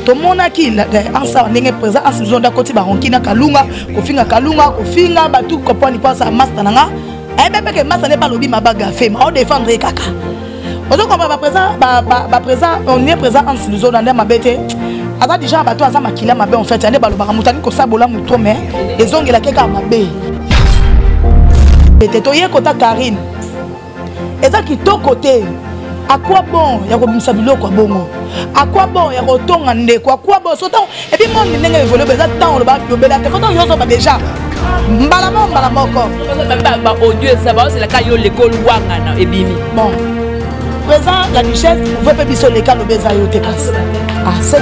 to mona ki ansa ndenge présent en saison d'akoti ba ronkina kalunga kofinga batu koponi pasa master nanga bébé que master n'est pas lobby mabaga fait ma défendre kaka ozo ko ba présent on est présent en saison dans ma bête ata déjà bato aza makila mabe en fait ane balobaka mutani ko sabola muto mais ezongela keka mabe bete to ye kota Karine eza kitoko te. À quoi bon ya ko bimisa biloko bongo? À quoi bon ya ko tonga ndeko? À quoi bon soto et puis moi ndenge évoluer beza temps le ba yobela te koto yoso ba déjà mbala moko ba audio ça va c'est la ka yo l'école wangana et bimi bon présent la duchesse veut pas biso les cas le beza yo te casse ah c'est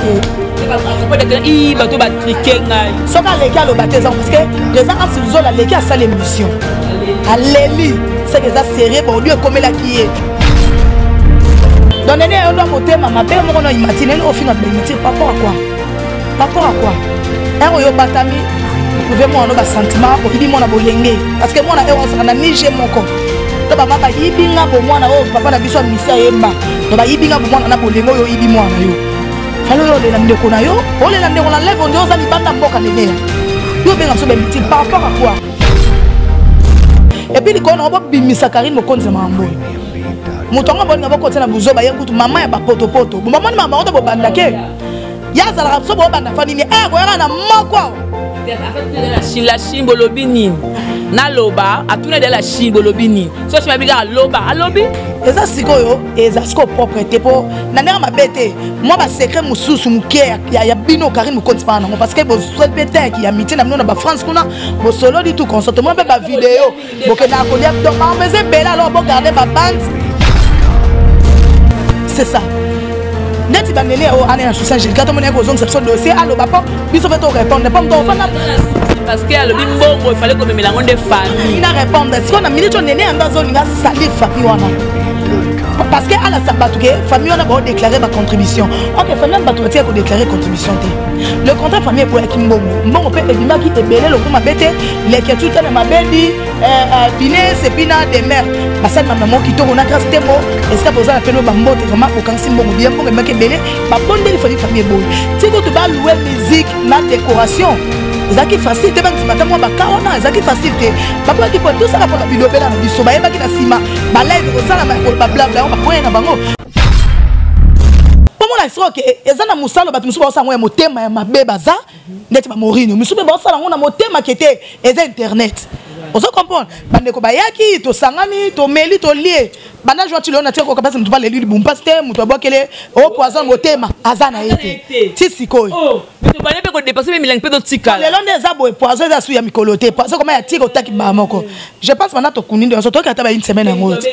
i bato ba triquer ngai soka les cas le baptême parce que présent en sous la les cas ça l'émission aleli c'est que ça sérieux bon lui comme la qui est donc on doit monter ma père mon nom imagine au final de par rapport à quoi un yo batami pouvez moi on a sentiment pour dire moi na bolenge parce que moi na on na Niger mon corps to ba mama yibinga bo moi na o papa na biso misa yemba to ba yibinga bo moi na bolengo yo yibi moi na yo falo yo le na ndeko na yo o le na ndeko na lève on doit ali banda mboka nene yo benga so ben petit par rapport à quoi et puis les on va bimisa Karine mo konza mambo mutonga boni ngaboko tena buzoba yengutu mama ya bapoto mama ni mama oto bobanda ke ya zala so bobanda fanini ko yana na moko la chimbolobini na loba atuna de la chimbolobini so je m'abiga loba alobi eza sikoyo eza siko propreté po na ndanga mabete moi ba secret mususu muke ya bino Karine mukonzi pana parce que bo souhaite peut-être qui a mité na ba France kuna bo solo du tout constate moi ba vidéo bo ke na kolia donc mais c'est belle alors bo garder ba bande. C'est ça. Net va mener au année en soutien j'ai quand on est aux zones ce dossier allo papa il se fait répondre pas parce que le bimbo il fallait que me mélange de famille il a répondre est-ce qu'on a minute on est dans zone nga salir famille wana parce que à la sabatuke famille on a beau déclarer ma contribution OK famille ba tu ko déclarer contribution le contrat famille pour Kimbongo mbongo pe ebima ki ebele lokuma bete les que tout na mabedi biné c'est bina de mer basal maman qui to on a grâce temo est-ce que posa la pelo bambote vraiment au kansi mbongo bien mbongo make ebele ba bonde il famille boy tiko to ba louer musique na décoration ezaki facile te bangi matin moi ba kaona ezaki facile te papa qui peut tout ça pour la vidéo bela na biso ba yeba ki na sima ba live ko sala ba blabla on ba point na bango la histoire que ezana musalo batu musuba osanga ya motema ya mabe baza ndeti ba morinyo musuba ba osala ngona motema kete eza internet ozo comprendre bande ko bayaki to sangani to meli to lié bana joa tu lona teko kapasa mutu ba leli bumpaste mutu abokele o poison motema azana yete tisikoy oh mutu bana pe ko dépasser même milang pe do tika le londe za bo poison za su ya mikolote poison comme ya tiko taki ba moko je pense maintenant to kuninde ozo to kata ba une semaine ngoto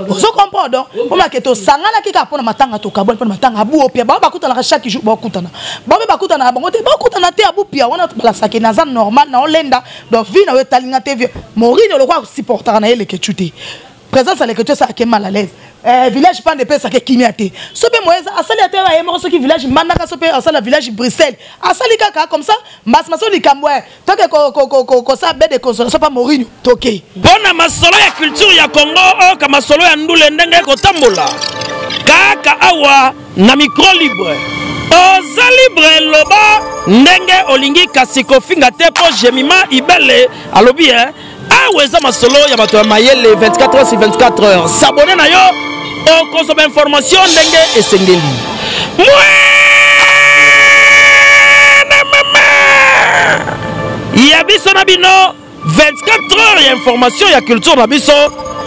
ozo comprendre donc pour ma keto sangana kika pona matanga to kabon pona matanga abu opia ba bakutana chaque jour ba kutana ba bakutana ba ngote ba kutana te abu pia wana la sake na za normal na olenda donc vie na we talinga te vie mourir le quoi supporter na ele ke chuté présence à l'écriture ça qui est mal à l'aise village pas de paix ça qui kimiate sope moeza asali ate ba yemo so ki village manaka sope asala village Bruxelles asali kaka comme ça mas maso likambwe toke ko ça be de consolation pas Mourinho toke bona masolo ya culture ya Congo o kama solo ya ndule ndenge ko tambola kaka awa na micro libre oza libre loba ndenge olingi kasiko finga te po jemima ibele alobi aweza masolo ya bato ya mayele 24 heures sur 24 heures s'abonner na yo o consomme information ndenge esengeli ya biso na bino 24 heures ya information ya culture na biso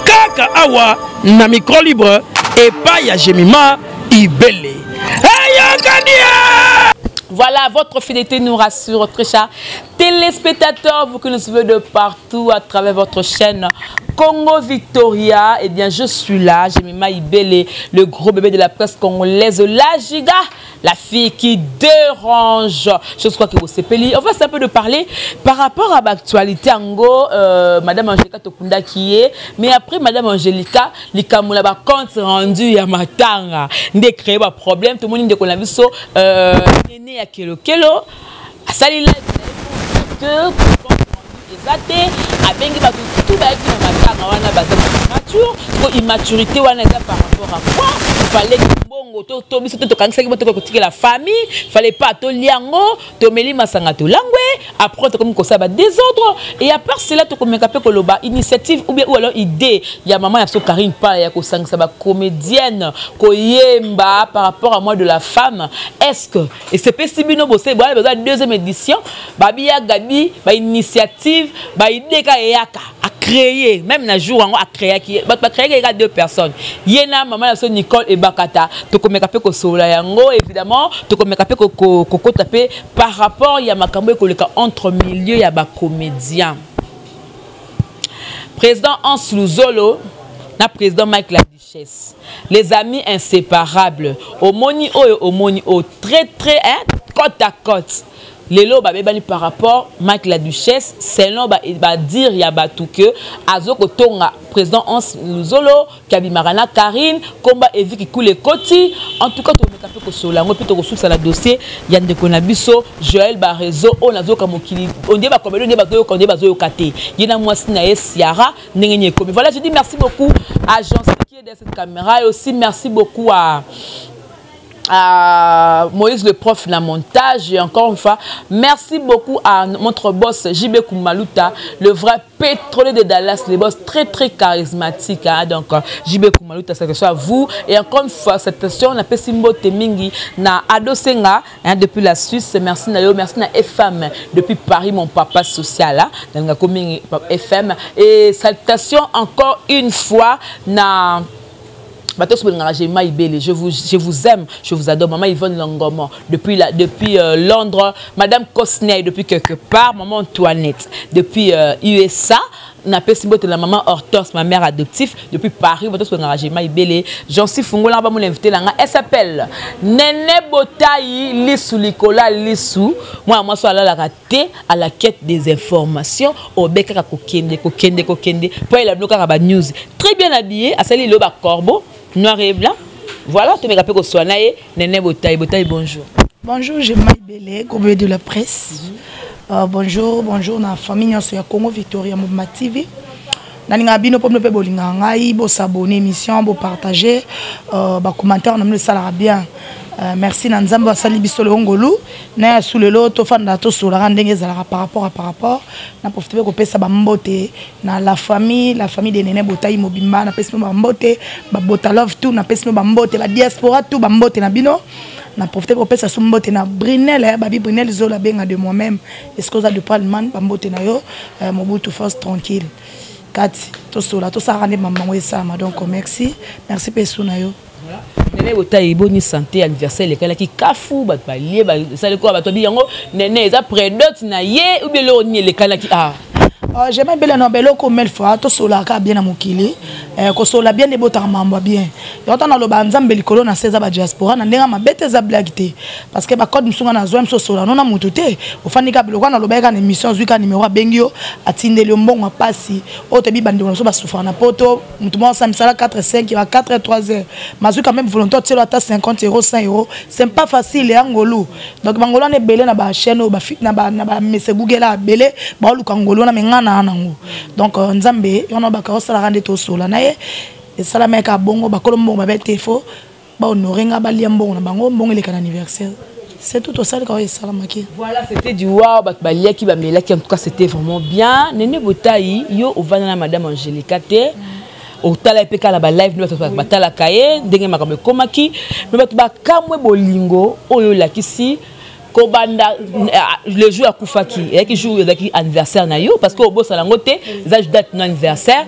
kaka awa na micro libre et pas ya jemima ibele Voilà, votre fidélité nous rassure, très chers téléspectateurs, vous que nous suivez de partout à travers votre chaîne Congo Victoria. Eh bien, je suis là, Jemima Ibele, le gros bébé de la presse congolaise, la giga, la fille qui dérange. Je crois que vous savez, on va un peu de parler par rapport à l'actualité Ango, Madame Angelica Tokunda qui est, mais après Madame Angelica, l'Ikamoula va compte rendu à Matanga, de créer un problème, tout le monde dit qu'on a vu ça, néné à Kelo, à Salila, que exacté abengi ba tout ba ki na matanga wana ba immature, immaturité wana eza par rapport à quoi? Il fallait que bongo to biso to kanisa que la famille, fallait pas to liango, to meli masanga to langwe, après to comme ça ba désordre et à part cela to comme capé koloba initiative ou bien ou alors idée, il y a maman ya so Karine pa ya ko sang ça ba comédienne ko yemba par rapport à moi de la femme. Est-ce que et c'est possible bosser ba deuxième édition, ba biya gabi ba initiative, ba idée ka yaka à créer même na jour à créer qui ba créer il y a 2 personnes. Yena maman la so Nicole et Bakata to comme capé ko sola yango évidemment to comme capé ko tapé par rapport il y a makambo ko entre milieu ya ba comédien. Président Hans Luzolo na président Mike la Duchesse. Les amis inséparables. Omoni o très côte à côte. Lelo ba bebani par rapport Mike la Duchesse selon ba dire ya batu que azoko tonga président Hans Luzolo Kabimarana Karine combat evi ki coule koti en tout cas to mekape ko solango plutôt ko sousa la dossier ya ndeko na biso Joël Barezo on azoka mokili on dit ba comédien on dit ba to ko ba zo kate yena mwasi na Siara ndengenye komi. Voilà, je dis merci beaucoup à Jean qui est derrière cette caméra et aussi merci beaucoup à Moïse le prof la montage et encore une fois merci beaucoup à notre boss JB Koumaluta, le vrai pétrolier de Dallas, le boss très charismatique hein? Donc JB Koumaluta, c'est que soit vous et encore une fois cette question on appelle Simbo Temingi na Adosenga hein, depuis la Suisse. Merci Nayo, merci na FM depuis Paris mon papa social hein? Dans la FM et salutations encore une fois na je vous aime, je vous adore. Maman Yvonne Longomo, depuis Londres. Madame Cosney, depuis quelque part. Maman Antoinette, depuis USA. La maman Hortense, ma mère adoptive, depuis Paris. Jean-Cy Fungola, elle s'appelle Nene Botaï Lissou Nicolas Lissou. Moi, je suis à la quête des informations. Au Beka Kokende. Pour elle, la news. Très bien habillée, à celle Loba Corbeau. Noir et blanc. Voilà, tu me rappelles que soit naïe, Nene Botaï. Botaï, bonjour. Bonjour, je m'appelle Groupe de la presse. Bonjour, na famille de Congo Victoria Mouvement TV. Naninga bino pour me bolinga ngai, bo s'abonner émission, bo partager, ba commentaire on me ça bien. Merci Nanzamba sali biso le ngolu na sous le lot to fanda to sur la ndenge za par rapport na profiter ko pesa ba mbote na la famille de Nene Botaï Mobimba na pesa ba mbote ba bota love tout na pesa ba mbote ba diaspora tout ba mbote na bino na profiter ko pesa so mbote na Brunel babi Brunel zo la benga de moi-même escoza de parlement ba mbote na yo Mobutu force tranquille kati to sur la to ça rande maman wesa donc merci peso na yo. Nene Botaï boni santé anniversaire les kala ki kafu bat ba lié ba ça le quoi ba to bi yango nene eza prédote na ye ou bien lo ni les kala ki ah j'aime bien non belo comme mille fois to sola ka bien na mokili ko sola bien de botar mambo bien yo tana lo ba nzambe likolo na seza ba diaspora na ndenga mabete za blagité parce que ba code musunga na zoem so sola non na mututé ofanika biloko na lo ba ka na émission zuika numéro bengio atindeli mbongo pasi o te bi bandi so ba souffrir na poto mutu mo samsala 4 5 va 4 3 heures mazu quand même volontaire telo ata 50 € 100 €, c'est pas facile ya ngolo donc bangolo na belé na ba chaîne ba fit na ba messe google la belé ba lu kangolo na menga donc nzambe on a bakaro sala rande to sola na ye et sala meka bongo bakolo mbongo ba bete fo ba honorer nga ba liambongo na bango mbongo le kan anniversaire c'est tout au sale quand sala maki. Voilà, c'était du wow ba lia ki ba mela ki en tout cas c'était vraiment bien. Nene Botaï yo ovana na madame Angelica te au tala epeka la ba live no ba tala kaye ndenge makambe komaki mais ba ba kamwe bolingo oyo la kisi Kobanda le jour à Koufaki et qui joue avec anniversaire na yo parce que au boss à la ngoté ça date non anniversaire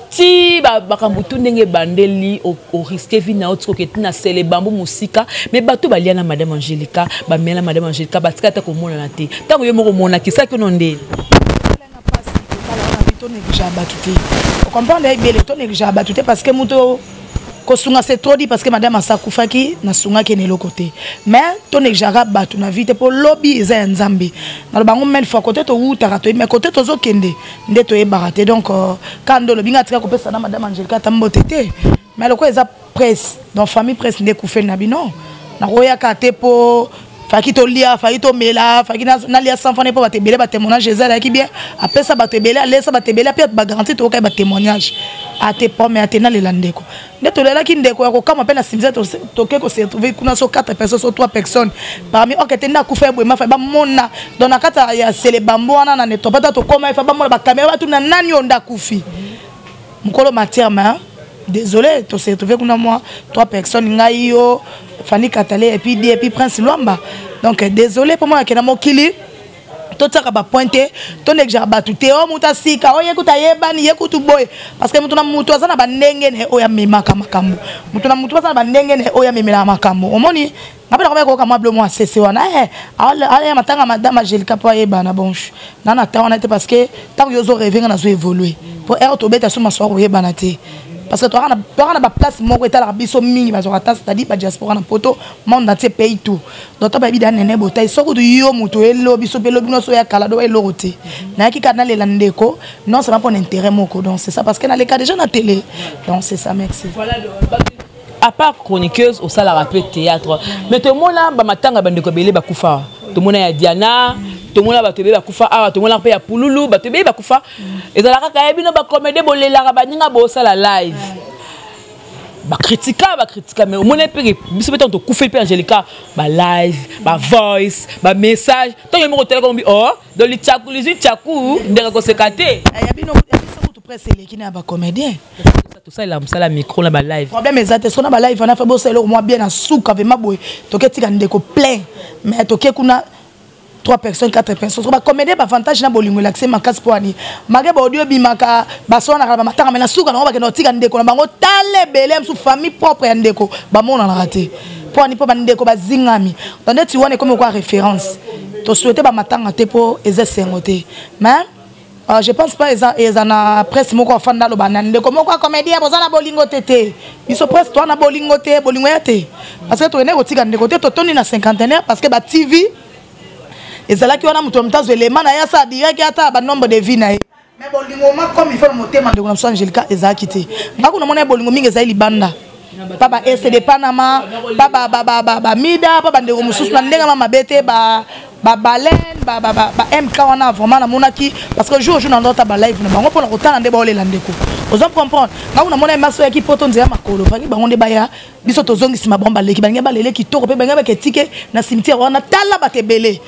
si bakambutu ndenge bandeli au risque vina autre que na célé bambu musika mais bato baliana madame Angelica ba mela madame Angelica batika ta ko mona na te tango yo moko mona ki ça que non ndé on comprend les belles to négligeable batute parce que muto kosunga c'est trop dit parce que madame Asakufaki na sunga ke ne côté mais ton exagéra batu na vite pour lobby eza nzambe na le bango mel fois côté to wuta to mais côté to zo kende ndeto e baraté donc quand ndo lobby ngatika ko pesa na madame Angelica tambotete mais le ko eza presse donc famille presse nde ku fait na bino na roya kate po faki to lia faki to mela faki na lia sans fane po ba te belé ba témoignage eza la ki bien après ça ba te belé aller ça ba te belé puis ba garantie to ka ba témoignage ate pomme ate na lelandeko ndeto lela ki ndeko yako kama pe na simza toke ko se retrouver kuna so 4 personnes so 3 personnes parmi okete nda kufa boema fa ba mona dans na kata ya sele bambo wana na neto pata to koma fa ba mona ba caméra ba tuna nani onda kufi mukolo matière ma désolé to se retrouver kuna moi 3 personnes ngai yo Fanny Katale et puis Prince Luamba donc désolé pour moi que na mokili tout ça va pointer ton déjà batute o muta sika o yekuta yebani yekutu boy parce que mutuna mutu azana bandenge ne o ya memaka makambo mutuna mutu azana bandenge ne o ya memela makambo omoni ngapela ko meko kama blo moi cc wana ala matanga madame Angelica po yebana bonche nana ta wana te parce que tant que yo rêver na zo évoluer pour être obeta sur ma soirée yebana te parce que toi on a ba place moko eta la biso mingi ba zorata c'est-à-dire ba diaspora na poto monde entier pays tout donc toi ba bi dan nene botai soko du yo muto elo biso pelo bino so ya kala do elo roté na ki kana le landeko non c'est pas pour intérêt moko donc c'est ça parce que na les cas déjà na télé donc c'est ça merci voilà à part chroniqueuse au salle rappel théâtre mais tout le monde là ba matanga bandeko belé ba kufa tout le monde ya Diana tout le monde ba tebe ba kufa ah tout le monde pe ya pululu ba tebe ba kufa ezalaka ka bino ba comédie bolela ba ninga bo sala live ba critica mais au monde pe biso beton to kufa pe Angelica ba live ba voice ba message tant que mo tele ko bi oh do li tchaku li tchaku ndeka ko sekate ya bino tout presse les qui na ba comédien tout ça il a la micro là ba live problème exact est-ce qu'on a ba live on a fait bosser le moi bien na souka avec ma boy to ke tika ndeko plein mais to ke kuna 3 personnes 4 personnes ba comédien ba avantage na bolingo l'accès makas poani mage ba audio bimaka ba sona na matanga mais na souka na ba ke no tika ndeko na bango tale belem sous famille propre ya ndeko ba mona na raté poani po ba ndeko ba zingami donc tu vois comme quoi référence to souhaiter ba matanga te po eza sengote mais je pense pas ils en a presque moko fanda lo banane comme quoi comédien bozana bolingo tété ils sont presque toi na bolingo té bolingo yate parce que to ene kotika ndeko té to toni na cinquantenaire parce que ba TV ezalaki wana muto mtazo élément na ya ça direct ata ba nombre de vie na mais bolingo ma comme il faut motema ndeko na Angelica ezaki té ngako na mona bolingo mingi ezali banda papa SD Panama papa Mida papa ndeko mususu na ndenga mama bete ba baleine ba MK wana vraiment na monaki parce que jour dans notre ba live na bango pona kotana nde ba olela ndeko ozo comprendre ngako na mona maso ya ki poto nzela makolo faki bango nde baya biso tozongisi mabomba leki bangi ba lele kitoko pe bangi ba ketike na cimetière wana tala ba tebele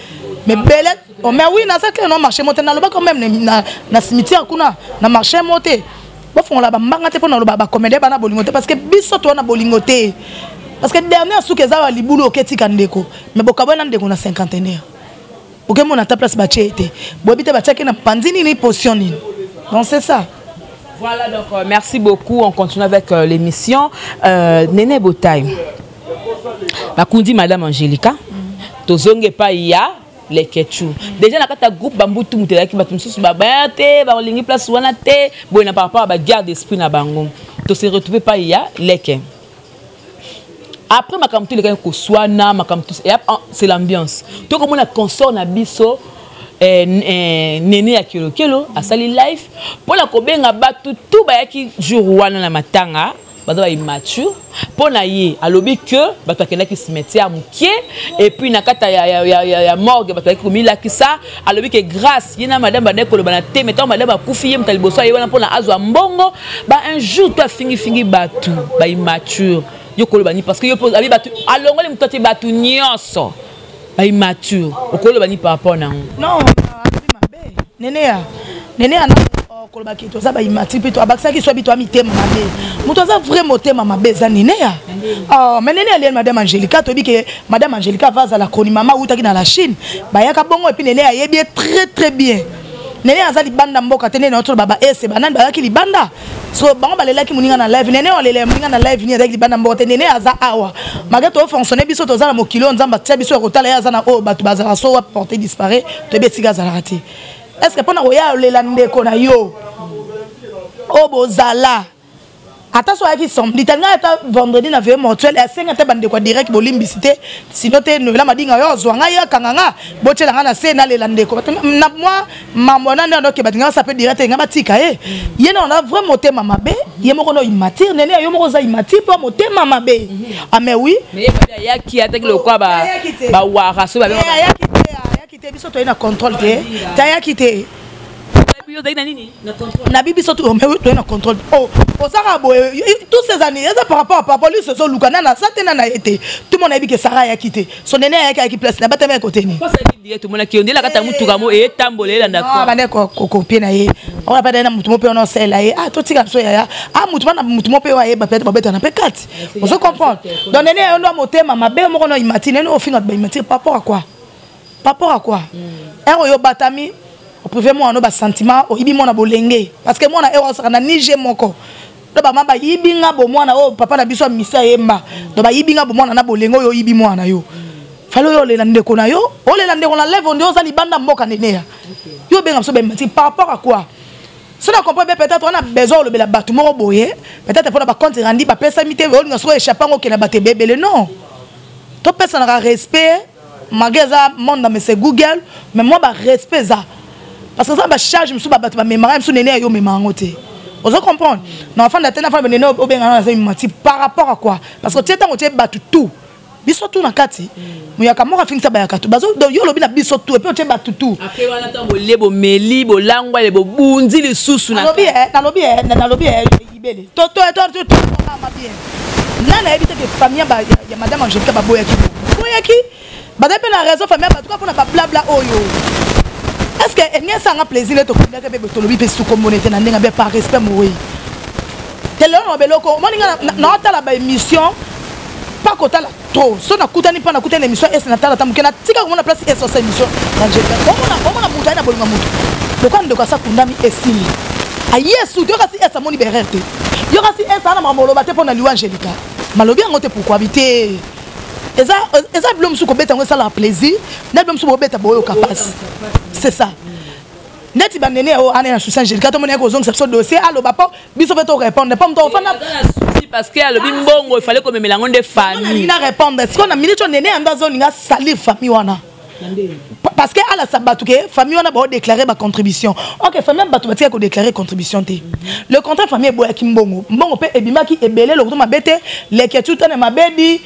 mais belle oh mais oui na ça que non marché monté na loba quand même na cimetière kuna na marché monté ba fon la ba mbanga te pona loba ba comédie ba na bolingote parce que biso to na bolingote parce que dernier souke za ba libulu oketika ndeko mais bokabona ndeko na cinquantenaire ok mon à ta place ba chete bobite ba tchaki na panzini ni potion ni donc c'est ça. Voilà donc merci beaucoup on continue avec l'émission Néné Botay bakundi madame Angelica tozonge pa ya les ketchou déjà na kata groupe bambutu mutela ki batum susu ba bate ba lingi place wana te boy na par rapport ba garde d'esprit na bango to se retrouver pa ya leke après makamtu le kan ko swana makamtu c'est l'ambiance to comme on a consort na biso Néné ya kelo a sali live pour la kobenga batu tout ba yaki jour wana na matanga baza immature pona ye alobi que bato akenda ki cimetière mukie et puis na kata ya morgue batoaki komila ki ça alobi que grâce yena madame badeko lo bana te mettons madame akufi ye mtaliboso ye wana pona azwa mbongo ba un jour toi fingi batu ba immature yo kolo bani parce que yo pose abi batu alongoli mutoti batu nyonso ba immature okolo bani par rapport na non Néné ana koloba ki to za ba imati pe to abakisa ki so bi to amitema mabe muto za vraiment tema mabe za Néné ya oh mais Néné ali madame Angelica to bi que madame Angelica va za la chronique mama uta ki na la Chine ba yaka bongo et puis Néné ayebi très bien Néné azali banda mboka tene na otro baba ese banani ba ki libanda so bango balela ki muninga na live Néné olele muninga na live ni avec libanda mboka tene Néné aza awa magato fonctionner biso to za na mokilo nzamba tia biso ko tala ya za na o batu bazala so porter disparaît to be tiga za la raté. Est-ce que pendant que les landeko na yo obozala attention à qui sont littéralement vendredi na veille mortuelle et 5 ata bande ko direct bolimbicité sinon te no la madinga yo zwanga ya kanganga botela ngana se na les landeko na moi mamona ndo ke batinga ça peut direct ngaba tika yena on a vraiment tema mabe yemoko no imatir Néné yo moko za imatir po motema mabe ah mais oui mais ya ki ataki le quoi ba wara so ba biso to ina contrôle te taya kité yo dai nini na bibi surtout mais oui na contrôle oh osaka boye tous ces années ça par rapport à papa lui ce sont lukana na ça tena na été tout le monde a dit que Sarah a quitté son aîné a qui place na bata mais côté ni quoi ça dit direct monaki ondela kata mutu kamo e tambolela ndako ah bande ko copie na ye on pas na mutu mo pe on sel ye ah to tika so ya ah mutu na mutu mo pe wa ye ba peut-être ba beta na pe 4 on se comprend donc aîné on doit motema mabe mo kono imatine no finot ba imatine par rapport à quoi par rapport à quoi un yo batami au privé moi on a sentiment au ibi moi na bolenge parce que moi na ewa saka na Niger moko do ba mamba yibinga bo moi na o papa na biso misa yemba do ba yibinga bo moi na bolengo yo yibi moi na yo falo yo le ndeko na yo o le ndeko na level ndio za libanda mboka nenea yo benga so ben par rapport à quoi si on comprend bien peut-être on a besoin de la batu moko boye peut-être pour ba compte rendu ba pesa mité on nga so échappant ko na baté bébé non to pesa na respect magasin monde dans mes Google mais moi ba respect ça parce que ça va charge me sou ba batu ba mémoire me sou néné yo mémoire ngoté on se comprendre na enfant d'atteindre enfant néné au benga na mati par rapport à quoi parce que tu temps tu batu tout biso tout na kati muyaka moko finisa ba yakatu bazo yo lobi na biso tout et puis tu batu tout après wana tambo lebo meli bo langwa lebo bunzi le susu na lobi ibele to ma bien nana éviter que famille ya madame Angelique ba boyaki bada pe na raison famille ba tout pour na ba blabla oyo est-ce que il y a ça un plaisir de te connaître bébé to lobi pe sous communauté na ndenga be par respect moi tellement no beloko mo ninga na ta la ba émission pas kota la trop so na kutani pa na kutani émission est na tala tamuke na tika ko na place est sur cette émission Angelique on na muta na bolinga mutu lokwa ndeko sa kundami esili ayesu yo kasi esa moni bererte yo kasi esa na mamolo bate pona liwa Angelique malobi ngote pourquoi habiter eza blom su ko beta ngo sala plaisir na blom su bo beta boyo capable c'est ça neti ba nene o ana na souci Angelique to mona ko zonga ce dossier allo bapa biso beto répondre pas mto fana parce que allo bimbongo il fallait que me lango de famille ina répondre est-ce qu'on a minute nene anda zone nga salir famille wana parce que à la sabatuke famille on a ba déclarer ma contribution OK famille batu batika ko déclarer contribution té le contrat famille boya kimbongo mbongo pe ebima ki ebele le kuto mabete les que tout na mabedi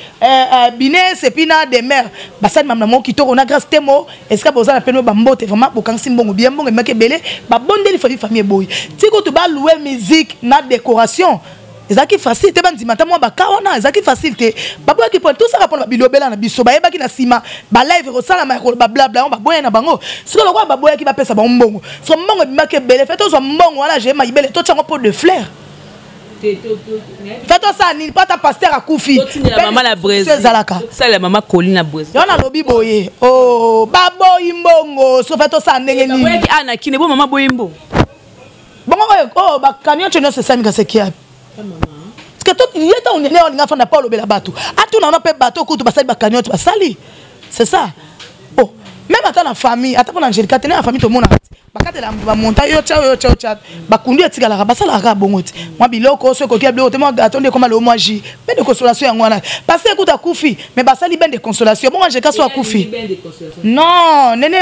bine sepina de mer basad mamna mo ki to on a grâce temo est-ce que boza na peno ba mbote vraiment bokansi mbongo bien mbongo make ebele ba bondeli famille boy tiko to ba louer musique na décoration ezaki facile te bandima ta moi ba kawana ezaki facile te babo ki pour tout ça répondre bilobela na biso ba yeba ki na sima ba live rosala ma ba blabla on ba boya na bango siko lokwa ba boya ki ba pesa ba mbongo so mbongo bimake bele fait to so mbongo wana je ma ibele to tsango pot de fleurs fait to ça ni pas ta pasteur a kufi maman la Brésil ça la maman Colline na Brésil yo na lobi boye oh ba boyi mbongo so fait to ça ndenge ni boya ki ana kine bo maman boyi mbongo bongo oh ba kanyo tsheno se sami ka se kia parce que tout il est on est on a fait na pas le bela bateau à tout na pas bateau ko to basali ba cagnotte basali c'est ça oh même attends la famille attends pour Angelique tenir la famille tout le monde bakate la ba monta yo cha ba kundu etika la basala ka bongoti moi biloko so ko ki biloko te moi attendez comme le mois J ben de consolation ya ngwana parce que écoute akufi mais basali ben de consolation bon Angelique so akufi non nene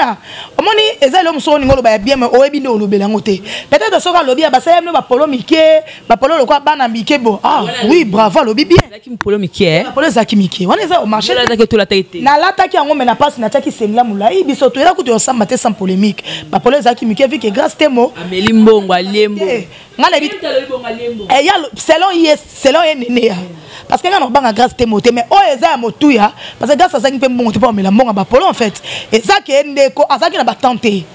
omoni ezali omso ngolo ba bien mais oyebi ndo olobela ngote peut-être so ka lobi ya basali no ba polo mike ba polo lokwa bana mike bo ah oui bravo lobi bien zaki polo mike polo zaki mike on eza au marché la take to la tête na la take yango mais na passe na take sengla mulai biso to ela kuto osamba te sans polémique ba polo zaki mike vu que grâce temo ameli mbongo alembo ngala bit et ya selon nene parce que ngana banga grâce temo te mais o eza ya motuya parce que grâce à ça qui peut mbongo te pas mela mbongo ba polo en fait et ça que ndeko azaki na ba tenter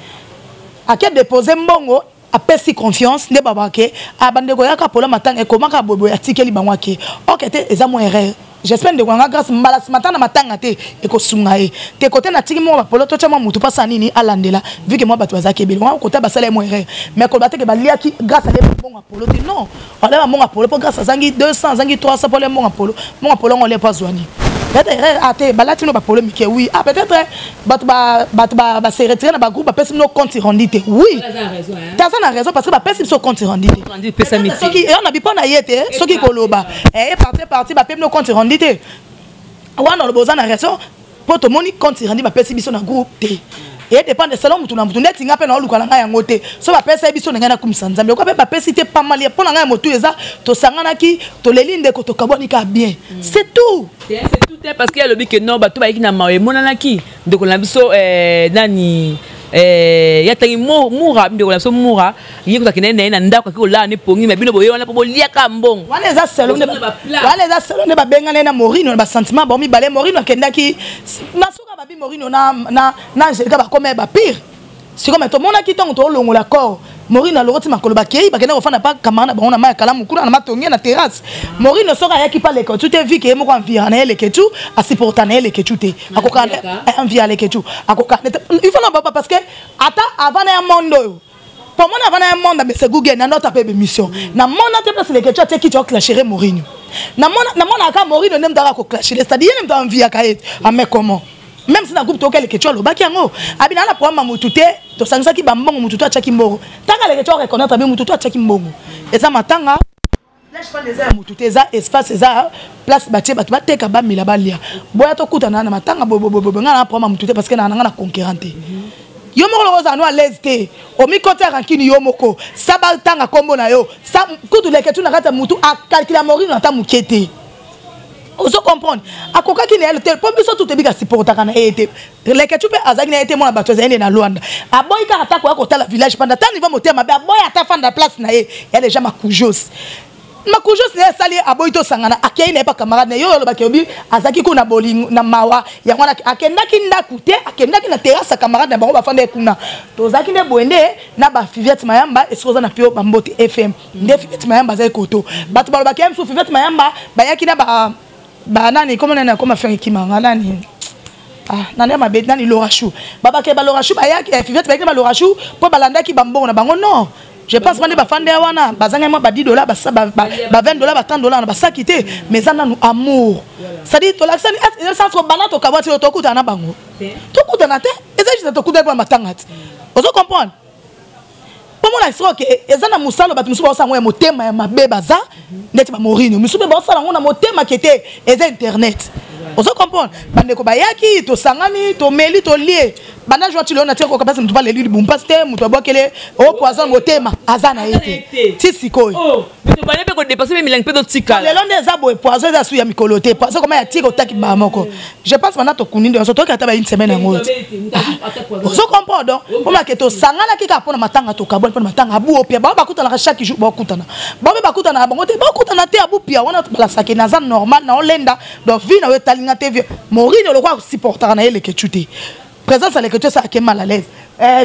a ke déposer mbongo a pesi confiance ne babake abandeko yaka polo matanga e komaka bobo ya tikeli bangwake OK te eza mo erreur j'espère de kwanga grâce mbala ce matin na matanga te e ko sunga e te côté na tiki mo ba polo to chama mutu pasa nini alandela vu que moi ba twazaki bele moi côté ba sala mo erreur mais ko bateke ba liaki grâce à les bon apolo te non on a mon apolo pour grâce à zangi 200 zangi 300 pour les mon apolo on les pas zoani peut-être até balati no ba polémique oui ah peut-être ba se retirer na ba groupe ba pesi no compte rendu te oui t'as ça na raison parce que ba pesi so compte rendu pesa miti soki on a bi pas na yete soki koloba et parti ba pesi no compte rendu te wana lo boza na raison pour to moni compte rendu ba pesi biso na groupe te et dépend de selon mutu na mutu neti nga pe na oluka nga yango te so ba pesa biso nga na kumisa nzambe ko pe ba pesi te pas mal pour nga motu eza to sangana ki to lelinde ko to kaboni ka bien c'est tout parce qu'il y a le but que non bato ba ki na mawe monana ki ndeko na biso nani ya tangi mura ndeko na so mura yiko takene na ndako ko la ne pongi mais bino boye wana po lia ka mbongo wana eza selon ne ba bengana na Morino ba sentiment ba mi balé Morino akendaki masuka ba bi Morino na Angelica ba comme ba pire si comme to mona ki tongo to longola corps Morino aloroti makolo ba kei ba kena ofana pa kamana ba ona ma kala mukuna na matongi na terrasse Morino soka yaki pa le tout est vu que mo ko envia na ele ketu a supporter na ele ketu te akoka envia le ketu akoka il faut na parce que ata avant na mondo pour moi avant na mondo mais c'est Google na notre appel mission na mona te place le ketu te ki to clasher Morino na mona aka Morino nem dara ko clasher c'est-à-dire nem ta envia ka et mais comment même si na groupe tokel que tu as le baki yango abina na programme mututé to sangisa ki bambongo mututo achaki mbongo taka le que tu reconnaître bien mututo achaki mbongo eza matanga là je prends les airs mututé za espace za place batie batu bateka ba mila balia boya to kutana na matanga ngana na programme mututé parce que na conquérante yo moko loza no à l'aise té o mi côté rankini yo moko sabal tanga kombo na yo sa kutu le que tu na kata mutu a calculer Morino na ta mukete. Vous comprenez? À quoi qu'il est le pompe sont tout est bien supporter quand été les que tu peux azagna été mon abattoir est na Luanda a boy ka attaque quoi côté la village pendant temps il va monter ma boy ata fan de la place na y a déjà ma coujos n'est sali a boy to sangana akei n'est pas camarade na yo lo ba kebi azaki ko na boling na mawa ya ngwana akenda kinda kute akenda kina terrasse camarade na bango ba fande kuna to zaki ne boende na ba Fiviette Mayamba esoza na pio ba Mbote FM nde Fiviette Mayamba za koto batu ba kem su Fiviette Mayamba ba yakina ba nani comment nani comme faire kimanga nani nani ma bet nani Lorachou baba ke ba Lorachou ba yak Fiviette ba Lorachou po balanda ki bambongo na bango non je pense que ba fande wana bazanga moi ba $10 ba $20 ba $30 na ba sakité mais ça na nous amour ça dit to l'accent ça trop banana to kabati to kuta na bango to kuta na te eza to kuta ba matangati ozo comprendre pour moi la histoire que ezana musalo batu musuba osango ya motema ya mabe baza ndeti ba Morino musuba ba osala ngona motema kete eza internet ozo comprendre bande ko bayaki to sangani to meli to lié bana joa ti lona te ko kapasa mutu ba leli bumpa ste mutu abokele o poison motema azana yete ti sikoy oh mutu bana pe ko dépasser même milang pe do tika le long des abo poison za su ya mikolote poison comme ya tiko taki ba moko je pense bana to kunindi on to kata ba une semaine ngoto ozo comprendre donc pour ma que to sangana ki ka pona matanga to kabon pona matanga abu opia ba bakuta na chaque jour ba kutana ba bakuta na bango te ba kutana te abu pia wana bala sake na za normal na olenda donc vi na we talinga te Morino le quoi supporter na ele que tu te présence à l'écriture ça qui est mal à l'aise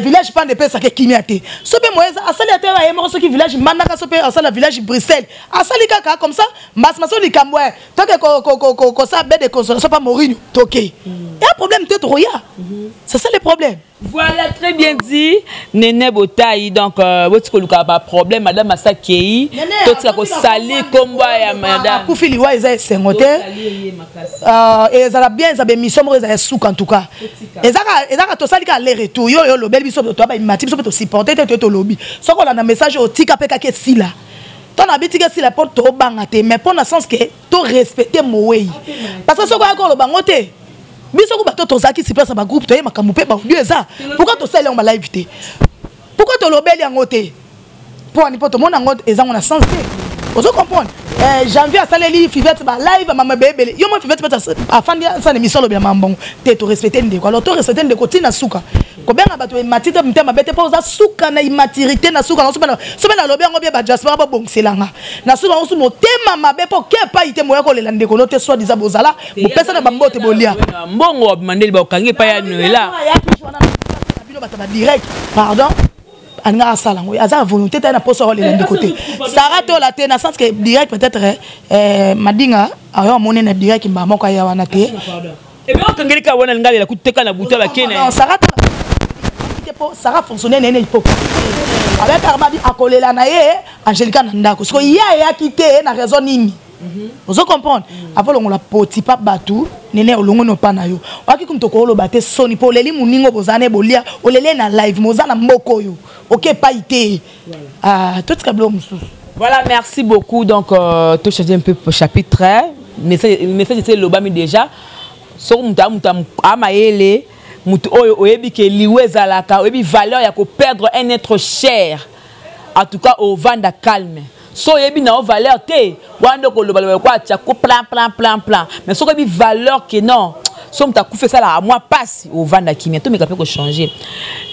village pas de paix ça qui kimiate sope moeza asali ate ba yemo so ki village manaka sope asala village Bruxelles asali kaka comme ça mas maso likambwe toke ko ça be de consolation pas Morino toké il y a un problème peut-être roya c'est ça le problème. Voilà, très bien dit. Nene Botaï, donc, votre coloca pas problème, madame Masakei. Tout ça, ko sali, combo ya madame. Koufili, ouais, ils ont sengoté. Et ça a bien, ça a bien mission, ils ont souk en tout cas. Et ça a tout ça, il a l'air et tout. Yo, le bel biso de toi, il m'a dit, il faut supporter, tu es au lobby. Sauf qu'on a un message au tika peka ke si là. Ton habitude si la porte au bangate, mais pour le sens que tu respectes mon way. Parce que ce qu'on a encore le bangote. Biso ko bato tozaki si place ba groupe toye makambo pe ba lieu ça pourquoi to sele on ba live té pourquoi to lobeli yango té pour ani poto mona ngote ezango na sens té ozo comprendre janvier asaleli Fiviette ba live mama bebele yo mo Fiviette peta afandi ça émission lo bien mambon té to respecter ndeko alors to respecter ndeko tina suka ko benga bato matite mtema bete pa oza suka na immaturité na suka na sobena lobi yango bien ba diaspora ba bongselanga na suka osu motema mabe po ke pa ite moya ko lela ndeko no te soit disa bozala mo pesa na bambote bolia mbongo mandeli ba kangi pa ya noela bino bata direct pardon anga sala ngo aza volonté ta na poso lela ndeko te sara to la te na sens que direct peut-être madinga ayo monene na direct mba moko ya wana te et bien kangeli ka wana ngale la kuteka na buta ba kene non sara Sarah fonctionnait nene hypo avec Armadi akolela na ye Angelica Nandako parce que ya quitté na raison nini vous comprenez après on la poti pa batu nene olongo no pa na yo waki kumtoko lo baté soni po leli muningo bozane bolia olele na live mozana mboko yo OK pas ité tout ce kablo mususu. Voilà, merci beaucoup. Donc tout changer un peu pour chapitre message c'est lobami déjà so mutam amaele mutu oyo oyebi ke liweza la ka oyebi valeur ya ko perdre un être cher en tout cas au vanda calme so oyebi na valeur te wando ko loba ko atia ko plan mais so oyebi valeur que non somme ta fait ça là à moi passe au vanda qui bientôt mais capable changer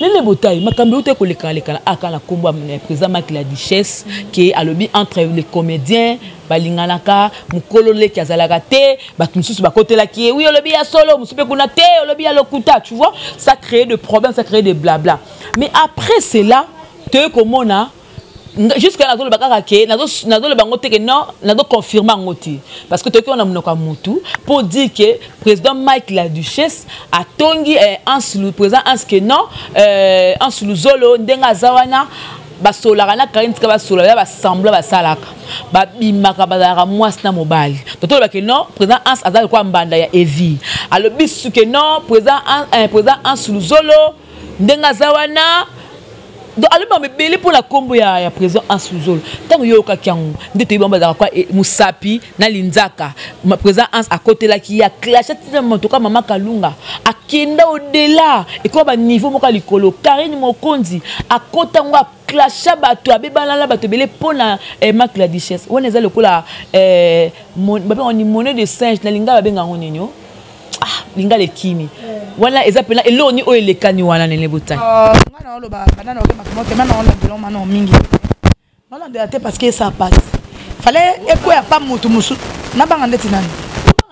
nene botaille makambe uté ko lekana aka na kombo président Mike la Duchesse qui est à lobby entre les comédiens balinganaka mukolo le kazalaka te batu mususu ba côté là qui est oui lobby ya solo musupe kuna te lobby ya lokuta tu vois ça crée des problèmes ça crée des blabla mais après c'est là te komona jusqu'à la zone bakaka le bango te que non na do confirmer ngoti parce que te ko na mnoka mutu pour dire que président Mike la Duchesse a tongi en sous président en ce que non en sous zolo ndenga zawana basolaka na Karine tika basolaka ba sembla ba salaka ba bimaka bazara mwasi na mobali to ba que non président ans azali kwa mbanda ya Evi alors bisu que non président en sous zolo ndenga zawana donc allez me belé pour la combo ya président en sous-zone tant yo ka kyangu ndete yibamba za kwa musapi na linzaka président ans à côté là qui a clashé tout mama Kalunga akenda au-delà et quoi ba niveau moka likolo Karine Mokonzi à côté ngwa clasha bato abebana la bato belé pona Mike la Duchesse on est le kola on ni monnaie de singe na linga babenga ngoninyo linga le kimi voilà ezapela eloni o elekani wana nene botai ngana oloba banana oke makomote mana on la mana mingi on la délaté parce que ça passe fallait ekoya pas mutu musu na banga ndeti nani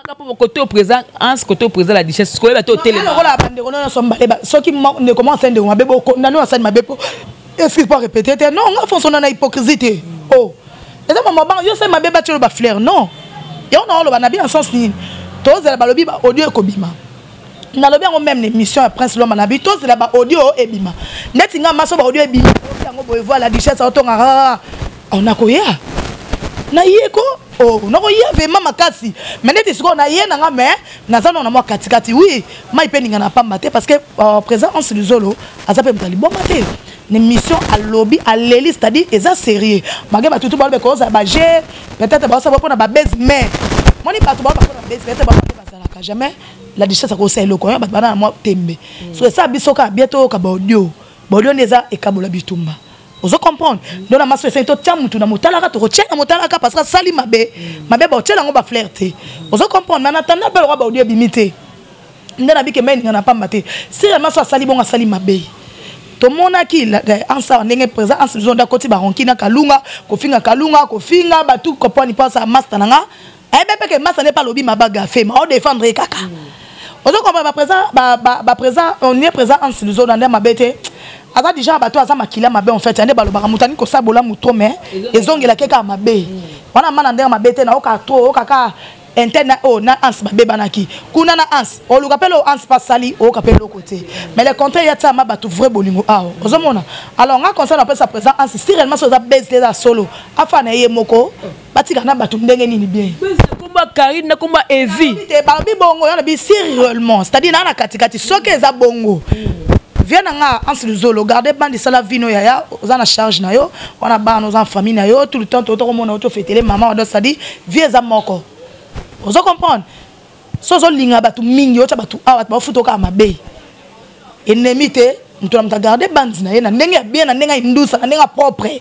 banga pour côté au présent en ce côté au présent la Duchesse ko ba to télé la bande ko na somba ba soki ne commence de mabebo ko nanu asani mabebo est-ce qu'il peut répéter non on fonce na hypocrisie oh et ça maman yo c'est mabeba tu ba fleur non et on a oloba na bien en sens ni tous les balobi ba audio ekobima na lobi ngo même l'émission prince l'homme na bi tous les ba audio ebima neti nga maso ba audio ebima ngo boy voir la Duchesse autonga on a koya na yeko oh noko yeve mama kasi mais neti siko na yena nga mais na zana na moi katikati oui mai peninga na pamba te parce que présent en Luzolo azape mtali bon maté l'émission à lobby à l'élite c'est-à-dire eza sérieux magaba tout ba ko za ba j'ai peut-être ba ça va pour na ba base mais moni pas tout ba ko na base peut-être ba ça jamais la Duchesse a conseillé le coin bana moi tembe so ça bisoka bientôt ka audio neza e kabola bitumba ozo comprendre donc na maso c'est to tiamutu na motalaka to tiena motalaka parce que sali mabe ba tiela ngo ba flirter ozo comprendre na tanda ba audio bimité ndana bike men ngana pa maté si la maso sali bonga sali mabe to mona ki ensa ndenge présent en zone da koti ba ronkina Kalunga ko finga ba tout comprendre pas ça master nanga bébé que master n'est pas lobby mabaga fait mais on défendre kaka ozo comprendre ba présent on est présent en zone dans ma bête aza déjà bato aza makila mabe en fait ande balobaka mutani ko sabola muto mais ezongela keka mabe wana mana ndenge mabe te na okaka internet na ans mabe banaki kuna na ans o luka pelo ans pasali o ka pelo côté mais le contraire ya ta mabato vrai bolingo awo ozomona alors nga conseil na pesa présent ans si réellement so za base les solo afa na ye moko batika na bato ndenge nini bien komba Karine na komba Evi te babi bongo yana bi sérieusement c'est-à-dire na katikati soke eza bongo viens en Luzolo garder bande sala vino ya oza na charge na yo wana ba nos en famille na yo tout le temps to mona to fêter les maman on ça dit viens za moko ozo comprendre sozo linga batu mingi yo cha batu awa ba futoka mabe ennemi te mtu na garder bande na ye na ndenge bien na ndenge indusa na ndenge propre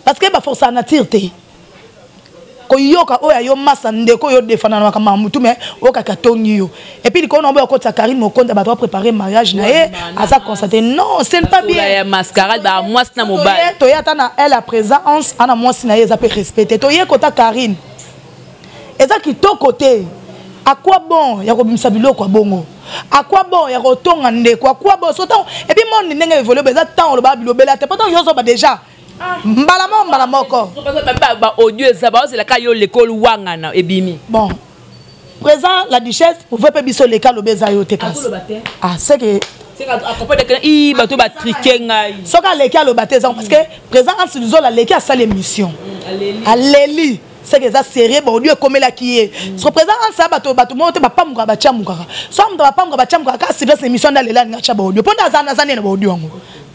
parce que ba force na tirte ko yoka oya yo masa ndeko yo defana na kama mutu mais oka katongi yo et puis ko nomba ko ta Karine Mokonzi ba préparer mariage na ye asa constater non c'est pas bien la mascarade ba moi na mobile to ya tana elle a présence ana moi na ye za peut respecter to ye ko ta Karine eza ki to côté à quoi bon ya ko bimisa biloko bongo à quoi bon ya ko tonga ndeko à quoi bon so et puis mon ndenge évoluer beza temps lo ba bilobela te pourtant yo so ba déjà mbala moko ba audio ça ba c'est la kayo l'école wangana ebimi bon présent la Duchesse pouvait pas biso l'école obeza yo te c'est que accompagné de i bato ba triquer ngai soka l'école obeza parce que présent en Luzolo la l'école a sa l'émission à l'eli c'est que ça sérieux bon Dieu comme la qui est ce présent en ça bato monte ba pamuka ba chamuka so mto ba pamuka ba chamuka ka c'est cette émission dans les langues ngacha ba audio ponda zana zana na audio ngo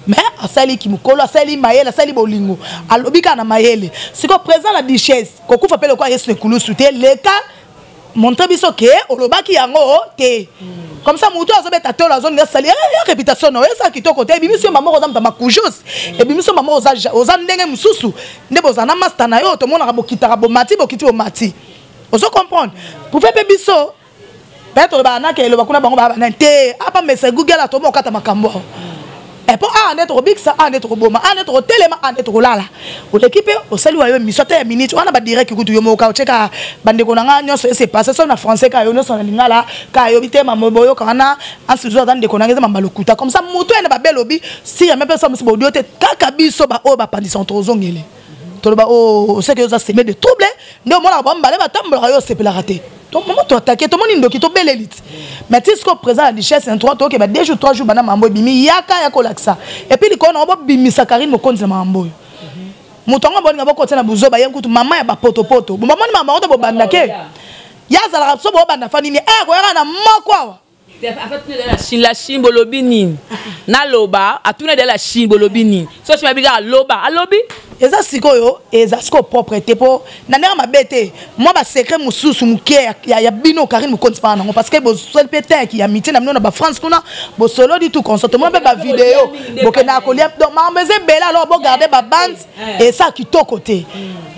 mais asali kimukolo asali mayele asali bolingo alobika na mayele siko présent la Duchesse kokufa pele kwa Yesu ekulusu te leka montre biso ke olobaki yango te comme ça mutu azobeta to la zone sali réputation no esa kitoko te bimisio mama oza mta makujos e bimisio mama oza ndenge mususu ndebo za na master na yo to mona bokitaka bomati bokiti bomati ozo comprendre pouvez pe biso peut-être ba na ke lo ba kuna bango ba na te apa message Google a to mo kata makambo et pour un être bixa un être boma un être telema un être lala o l'équipe o sali wa yo mission ta minute on a ba direct kutu yo mo ka cheka bande ko nga nyonso c'est passé so na français ka yo no so na lingala ka yo bitema moboyo kana ensuite on de ko nga mamba lokuta comme ça moto ene ba belobi si ya même personne mo audio te kaka biso ba o ba pandison tozongele to ba o c'est que ça c'est de trouble nde mo la ba mbale ba tambola yo c'est la raté. Maman, tu attaques, tout le monde est belle élite. Mais tu sais présent à la richesse, un 3 jours, 2 jours, mambo bimi, yaka yako laksa. Et puis, on a bimi sakarine, mon compte, mambo. Moutonga, bon, on a continué à bouger, bah, y'a maman, y'a poto. Maman, maman, on a bandake. Y'a ça la rapso, bon, banda fanini, eh, quoi, y'a na makwa. En fait, la Chine bolobini. Na loba, a tourné de la Chine bolobini. So, tu m'as dit, loba, a lobi? Et ça, c'est quoi, et ça, c'est quoi, propreté pour. N'a ma bête, moi, ma secret, mon sous, mon cœur, il y a bino, Karine, mon compte, parce que bon, seul pétain qui a mis, n'a pas France, qu'on a, bon, solo du tout, consentement, ma vidéo, bon, que n'a collé, donc, ma maison, belle, alors, bon, garder ma bande, et ça, qui t'au côté.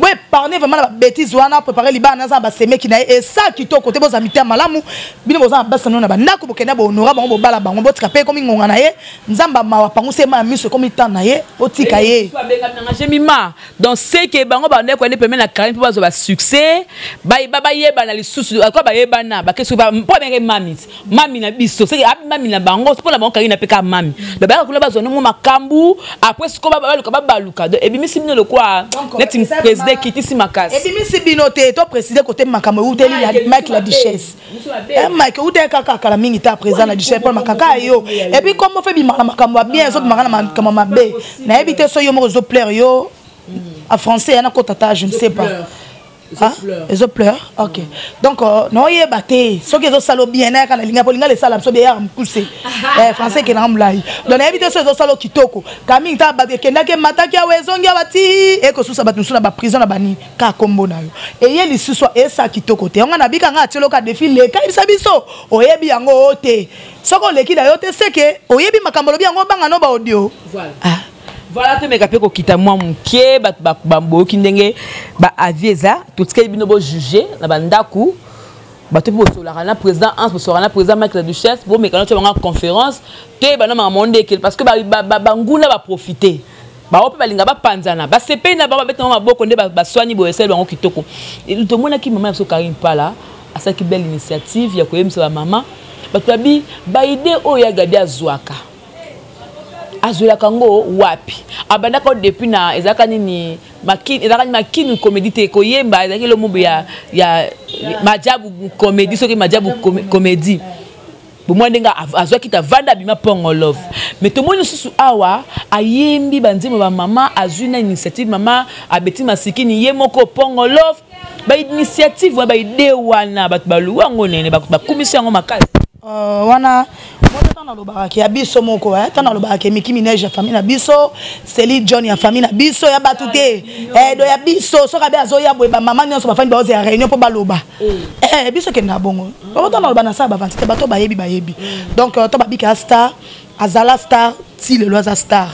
Oui, parler vraiment la bêtise, on a préparé les bandes, c'est mec qui n'a, et ça, qui t'au côté, bon, amis, malamou, bien, bon, bas, non, n'a pas, n'a bon, on aura, bon, bala, bon, bon, capé, comme une nganaye, nzamba, ma, par contre, c'est ma mise, comme il t'en aille, au tikaye. Donc c'est que bango ba ndeko ne permet na Karine pour ba succès ba yeba na lisusu quoi ba yeba na ba qu'est-ce que ba pour bien mami na biso c'est mami na bango pour la bango Karine na peka mami ba ba kula ba zone mo makambu après ce ko ba baluka et puis misi bino le quoi net président qui ici makas et puis misi bino te to préciser côté makambu ou teli la Mike la duchesse Mike ou te kaka kala mingi ta président la duchesse pour makaka yo et puis comment fait bi makambu bien so makana makambu mabe na éviter so yo mo zo plaire yo. En français, il y a un côté, je ne sais pas. Les autres pleurent. Ok. Donc, non, il y a batté. Ceux qui ont salé bien, quand les gens les salles, sont bien poussés. Français qui n'ont pas. Donc, évitez ceux qui ont salé qui toko. Camille t'a battu. Qui n'a que matin qui a raison, qui a battu. Et que sous ça battu, nous sommes en prison, à bani. Car combo na yo. Et il y a les sous et ça qui toko. On a bien quand tu as défilé. Quand il s'habille so, on est bien en haut. Ce qu'on les qui d'ailleurs, c'est que on est bien makamolo bien en haut, bang en haut audio. Voilà. Voilà, tu me capé ko kita moi mon pied, bambo kindenge, ba avieza, tout ce qui bino bo juger, na bandaku, ba tu pour la président Hans pour la président Mike la duchesse, pour me quand tu vas en conférence, tu ba na monde parce que ba nguna ba profiter. Ba ope balinga ba panzana, ba sepe na ba beto ma boko nde ba soigner bo esel bango kitoko. Et tout le monde qui maman so Karine pala, à ça qui belle initiative, ya ko yemisa ba maman, ba tu ba idée o ya gabi azwaka. Azula kango wapi abanda ko depuis na ezaka nini makini ezaka ni makini comédie te ko yemba ezaki lo mubu ya majabu comédie soki majabu comédie bo mwandenga azwa kita vanda bima pongo love mais to moni susu awa ayembi banzima ba mama azuna initiative mama abeti masikini yemoko pongo love ba initiative ba ide wana batu baluwa ngonene ba commission ngo makasi wana dans le baraki ya biso moko dans le baraki Miki Minaj ya famille na biso Céline John ya famille na biso ya batute do ya biso so ka be azoya boye ba maman nyonso ba famille ba oze ya réunion po baloba biso ke na bongo dans le banasa ba vantite bato ba yebi donc to ba bika star azala star ti le loza star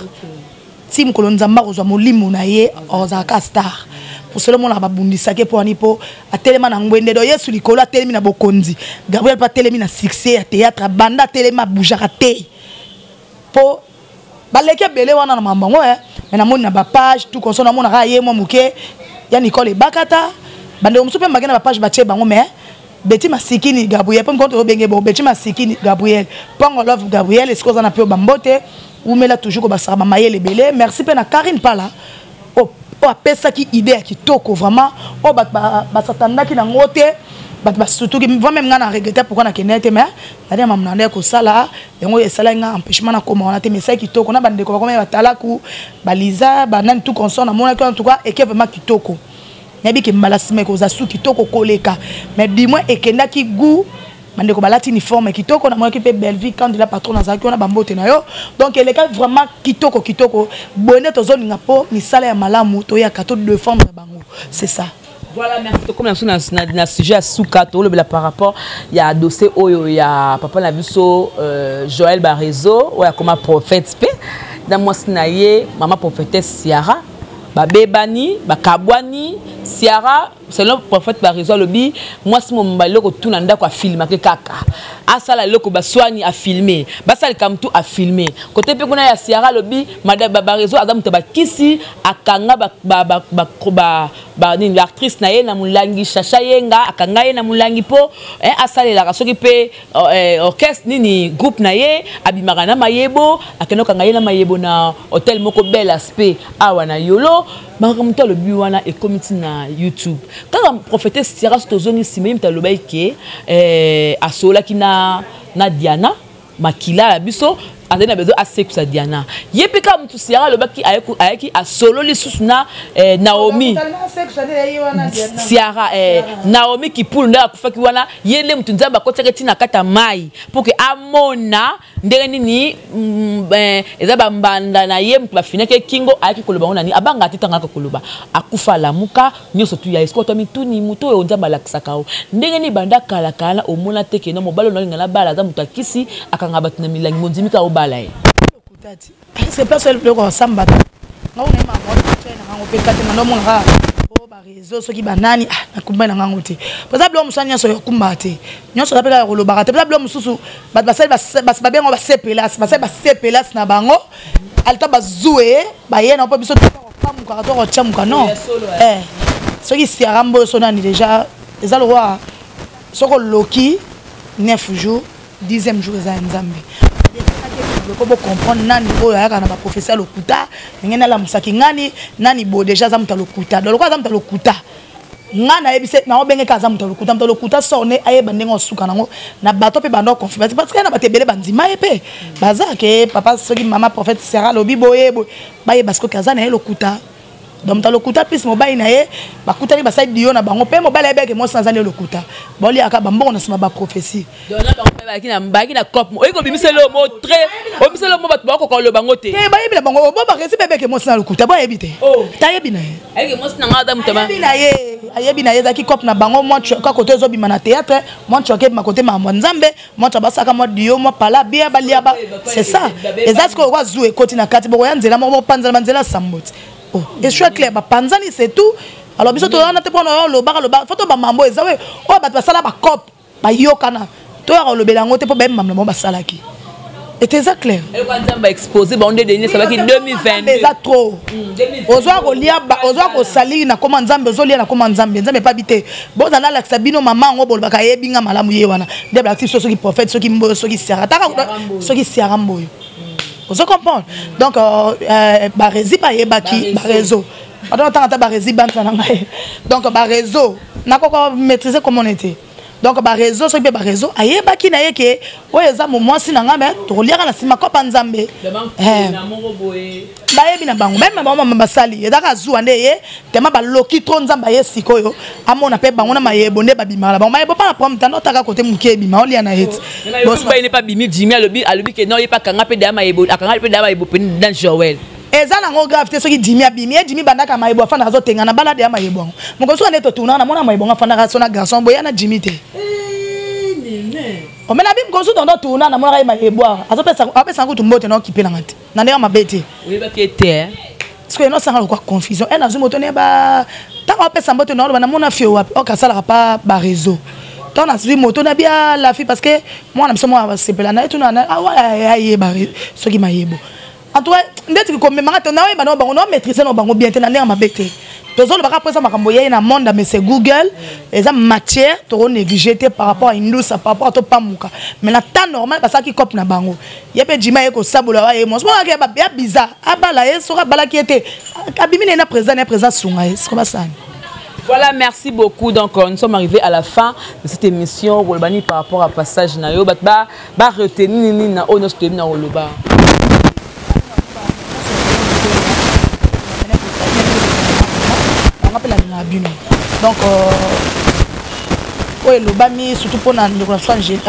ti mkolonza makozwa molimo na ye ozaka star pour cela mon a bundisa ke pour anipo a telema na ngwende do yesu likolo a telemi na bokonzi Gabriel pa telemi na succès à théâtre banda telema boujaka te po baleke belé wana na mambango mais na moni na ba page tout consona mona ka ye mo muke ya Nicole Bakata bande o msupe magana ba page ba che bango mais Betty Masikini Gabriel pour contre benge bo Betty Masikini Gabriel Pongo Love Gabriel est-ce qu'on a peu bambote ou mais là toujours ko ba sara maye le belé merci pe na Karine pala après ça qui idée qui toko vraiment oh bah satanda qui n'a ngoté bah surtout que moi même ngana regretter pourquoi na kenete mais na dia mamna ndeko sala yango esala nga empêchement na koma on a te message qui toko na bande ko comme batala ku baliza banan tout consort na mona en tout cas et que vraiment qui toko nabi ke malasime ko za su qui toko koleka mais dis-moi et kenda qui goût bande ko balati uniforme kitoko na moi qui peut belle vie quand il a patron na zaki on a bambote na yo donc les cas vraiment kitoko bonnet to zone ngapo ni sala ya malamu to ya kato de forme bango c'est ça. Voilà, merci. Comme na sujet à Soukato, par rapport, il y a dossier oyo, il y a papa na biso Joël Barezo, ou comme prophète pe, dans moi sinaye, maman prophétesse Siara, ba bebani, ba kabwani, Ciara, selon le prophète Barizo Lobi, moi si mon mbalo ko tout nanda ko filmer ke kaka. Asala loko baswani a filmer. Basal kam tout a filmer. Côté pe kuna ya Ciara Lobi, madame Barizo adam to bakisi akanga ni l'actrice na ye na mulangi Chacha Yenga akanga ye na mulangi po asala la soki pe orchestre nini groupe na ye abimaka na mayebo akeno kanga ye na mayebo na hôtel moko bel aspect awa na yolo. Makamuta le biwana et comité na YouTube. Quand la prophétesse Ciara Stozoni Simei mta lobai ke asola ki na Diana makila la biso azena bezo aseksa Diana. Yepeka mtu Ciara lobaki ayeki asolo lisusu na Naomi. Ciara Naomi ki pour nda kufaki wana yele mtu nzamba koteke tina kata mai pour que amona ndenge nini eza bambanda na ye mtu bafineke kingo ayaki koloba ona ni abanga titanga koloba akufa lamuka nyoso tu ya escort mituni muto e onza balakisaka o ndenge ni banda kala kala omona teke no mobalo no ngala bala za mutu akisi akanga batu na milangi monzimika obala e c'est pas seul le samba nga una ma mo tena nga ngopeka tena no mona o ba réseau soki banani na kumba na ngango te parce que musanya so kumba te nyoso lapeka ko lo barate parce que mususu bat basel bas babengo ba sepelas basel ba sepelas na bango alta bazoué ba yena po biso pamuka to ko chamuka non soki Ciara mbo so nani déjà eza le roi soko loki 9 jours 10e jour eza nzambe ko comprendre nani oyo ayaka na ba professeur lokuta ngena la musaki ngani nani bo déjà za muta lokuta donc ko za muta lokuta ngana ebise na obenge ka za muta lokuta sonne ayeba ndengo suka nango na bato pe bando confirmer parce que na batebele bandima epe bazake papa soki mama prophète Ciara lobi boyebo baye parce que kaza na lokuta donc muta lokuta plus mobile na ye bakutali basai dio na bango pe mobile ebeke mo sanza lokuta boli aka bambongo na sima ba prophétie donc na bango baki na cop oyiko bimiselo mo très omiselo mo bato bako ko lo bango te ke bayebi na bango bo ba resi bebeke mo sanza lokuta bo yebi te ta yebi na ye ayeke mo sanza ngada mutaba ayebi na ye zaki cop na bango mo ka côté zo bima na théâtre mo choke ma côté ma nzambe mo tabasaka mo dio mo pala bien balia ba c'est ça ezati ko kwa zou ekoti na kati boko ya nzela mo panza manzela samboti. Et je suis clair, Panzani c'est tout. Alors, biso to na te prendre le bar photo ba mambo ezawe o ba sala ba cop ba yokana to ya le belango te po ba mamla mo ba salaki. Et c'est clair. Et quand on va exposer ba on de dernier ça va qui 2022. Déjà trop. Ozwa ko lia ozwa ko sali na koma nzambe ozolia na koma nzambe nzambe pa bité. Bo za na la sabino mama ngo bol ba ka yebinga malamu ye wana. De ba actif so qui prophète so qui mbo so qui Ciara ta so qui Ciara mboyo. Vous comprenez? Donc, Barézi pas yebaki, Barézo. Pendant tant que Barézi bantanangaye. Donc, Barézo, n'a pas maîtrisé comment on était. Donc, Barézo, ce qui est Barézo, ayebaki na yeke, ouais, ça moment si n'anga mais, tu reliras la sima kopa nzambe. Bayebi na bango, même maman mambasali, et daka zouane ye, tema ba loki trop nzamba ye sikoyo, amo na pe bango na mayebonde babima la bango, mayebo pas la prendre tant taka côté muke bima, on li na het. Bon, il n'est pas bimi, Jimmy, alobi que non, il pas kanga pe dama yebo, akanga pe dama yebo pen dans Joël. Eza na ngo grave te soki Jimmy abimi, Jimmy bandaka mayebo afana zo tenga na balade ya mayebo. Moko so aneto tuna na mona mayebo afana ka sona garçon boya na Jimmy te. O mena bim ko so tondo tuna na mona ka mayebo. Azo pesa apesa ngo tumbote na okipe na ngati. Na ndeka mabete. Oui ba kete. Parce que non ça quoi confusion. Et na zo moto ne ba ta ko pesa mbote na na mona fio wapi. O ka sala pas ba réseau. Tant na suivi moto na bien la fille parce que moi na biso moi sepela na etuna na aye ba soki mayebo. En tout cas, ndeti ko memanga to na we ba no bango no maîtriser no bango bien te na ndeka mabete. Tozo le baka presa makambo ye na monde mais c'est Google eza matière to négliger par rapport à indus par rapport à to pamuka mais la temps normal parce que cop na bango yepe jima ye ko sabola wa ye mo so ka ba bien bizarre abala ye so ka bala ki était abimi na présent sunga ye c'est comme ça. Voilà, merci beaucoup. Donc, nous sommes arrivés à la fin de cette émission Rolbani par rapport à passage na yo ba retenir ni na ono stemi na Roloba. Donc, oui, le bami, surtout pour la relation angélique,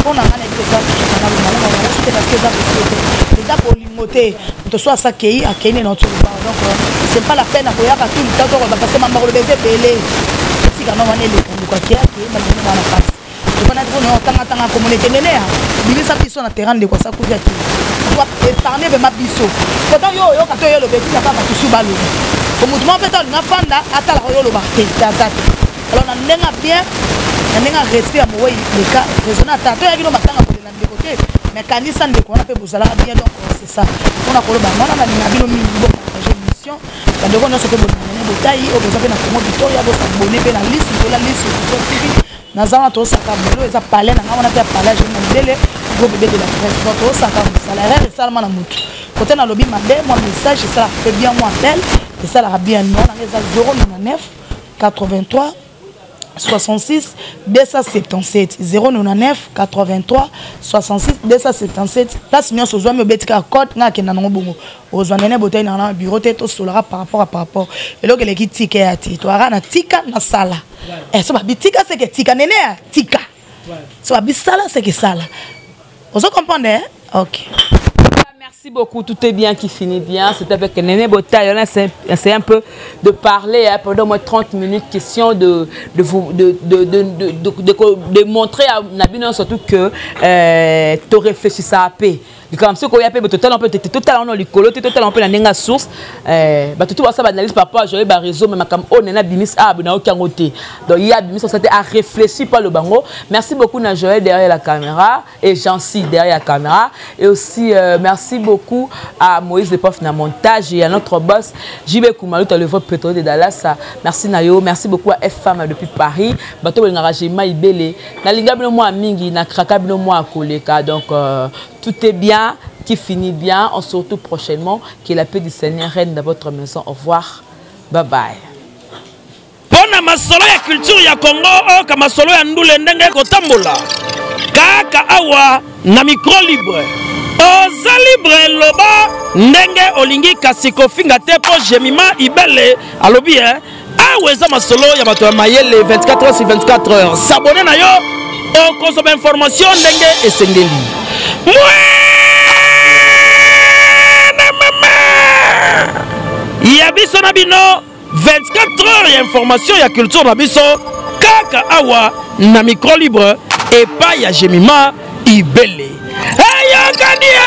pour la pour limoter, que soit ça qui a qui notre donc c'est pas la peine à courir à tout le temps parce que maman le baiser belé si quand on est le quoi qui a qui dans la face je connais trop non tant communauté néné bibi ça qui sont na terrain de quoi ça courir qui soit épargné de ma biso. Pourtant, yo le béti, il n'y a pas de sous-ballon. Comme tout le monde fait un fanda, attends la royaume barté. Alors, on a bien, on a respect à moi, le cas, raisonnable. Tant qu'il y a des côtés, mais quand il s'en est qu'on a fait pour ça, bien donc, c'est ça. On a collé, on a mis bon émission. Quand on a fait bon bataille, on a fait la promo Victoria, on a abonné à la liste, on a la liste sur TV. Nous avons tous saka bolo, ils a parlé, on a fait parler, je me délai, gros bébé de la presse. Donc tous saka salaire et ça le manamoutou. Côté na lobby mandé, moi message, ça fait bien moi appel, et ça la bien non, on a 099 83 66 277 099 83 66 277. Là sinon ce soir me betika code na ke na ngobongo ozwanene botay na bureau te to solara par rapport et là que les ticket ya ti to ara na tika na sala et ça ba bitika c'est que tika nene tika ça ba bisala c'est que sala vous comprenez OK. Merci beaucoup, tout est bien qui finit bien. C'est avec Néné Botaille. On a essayé un peu de parler pendant moins 30 minutes, question de montrer à Nabino surtout que tu réfléchis à la paix. Comme si on a fait total on peut le colo total on peut la source tout ça analyse papa j'aurais ba réseau mais comme on est bimis na aucun côté donc il y a bimis ça à réfléchir pas le bango. Merci beaucoup na Joël derrière la caméra et Jancy derrière la caméra et aussi merci beaucoup à Moïse le prof na montage et à notre boss JB Koumalou le vote pétrolier de Dallas. Merci Nayo, merci beaucoup à F-Femme depuis Paris bato ngaraje Ibele na linga bino moi mingi na kraka bino moi koleka donc tout est bien, qui finit bien. On se retrouve prochainement. Que la paix du Seigneur règne dans votre maison. Au revoir. Bye bye. Pona masolo ya culture ya Congo, oh, ka masolo ya ndule ndenge kotambola. Kaka awa na micro libre. Oza libre loba ndenge olingi kasiko finga te po Jemima Ibele alobi aweza masolo ya bato ya mayele 24 heures sur 24 heures. S'abonner na yo, on consomme information ndenge esengeli. Yabiso na bino 24 heures ya information ya culture na biso kaka awa na micro libre et pas ya Jemima Ibele. Ayokania